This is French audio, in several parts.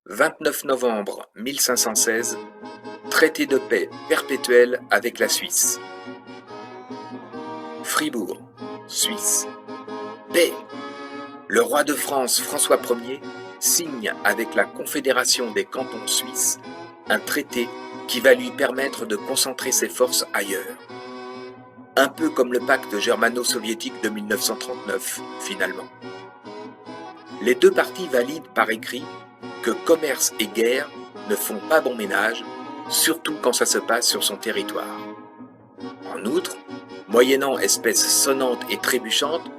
29 novembre 1516, traité de paix perpétuel avec la Suisse. Fribourg, Suisse. Paix. Le roi de France François Ier signe avec la Confédération des cantons suisses un traité qui va lui permettre de concentrer ses forces ailleurs. Un peu comme le pacte germano-soviétique de 1939, finalement. Les deux parties valident par écrit que commerce et guerre ne font pas bon ménage, surtout quand ça se passe sur son territoire. En outre, moyennant espèces sonnantes et trébuchantes,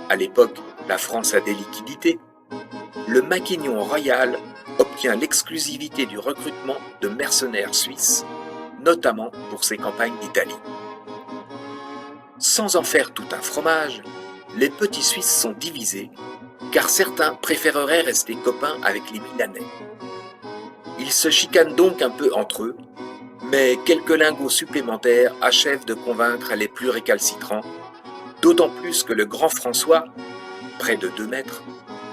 à l'époque la France a des liquidités, le maquignon royal obtient l'exclusivité du recrutement de mercenaires suisses, notamment pour ses campagnes d'Italie. Sans en faire tout un fromage, les petits Suisses sont divisés, car certains préféreraient rester copains avec les Milanais. Ils se chicanent donc un peu entre eux, mais quelques lingots supplémentaires achèvent de convaincre les plus récalcitrants, d'autant plus que le grand François, près de 2 mètres,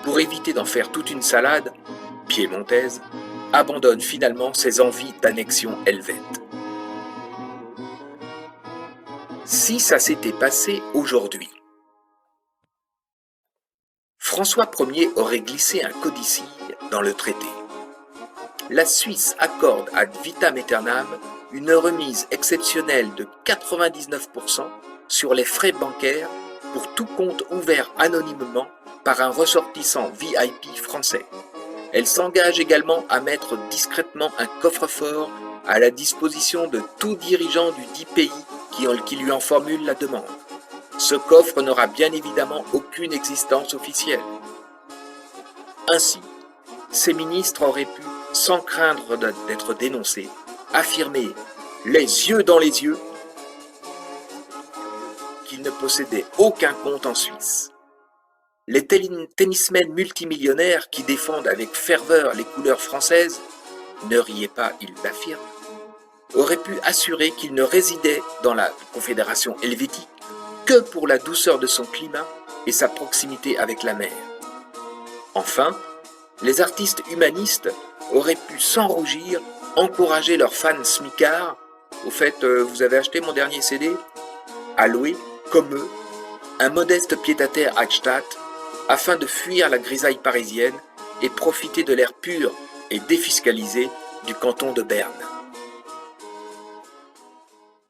pour éviter d'en faire toute une salade, piémontaise, abandonne finalement ses envies d'annexion helvète. Si ça s'était passé aujourd'hui, François Ier aurait glissé un codicille dans le traité. La Suisse accorde ad vitam aeternam une remise exceptionnelle de 99% sur les frais bancaires pour tout compte ouvert anonymement par un ressortissant VIP français. Elle s'engage également à mettre discrètement un coffre-fort à la disposition de tout dirigeant du dit pays qui lui en formule la demande. Ce coffre n'aura bien évidemment aucune existence officielle. Ainsi, ces ministres auraient pu, sans craindre d'être dénoncés, affirmer, les yeux dans les yeux, qu'ils ne possédaient aucun compte en Suisse. Les tennismen multimillionnaires qui défendent avec ferveur les couleurs françaises, ne riez pas, ils l'affirment, auraient pu assurer qu'ils ne résidaient dans la Confédération helvétique que pour la douceur de son climat et sa proximité avec la mer. Enfin, les artistes humanistes auraient pu sans rougir encourager leurs fans smicards. Au fait, vous avez acheté mon dernier CD ? À louer, comme eux, un modeste pied-à-terre à Gstaad afin de fuir la grisaille parisienne et profiter de l'air pur et défiscalisé du canton de Berne.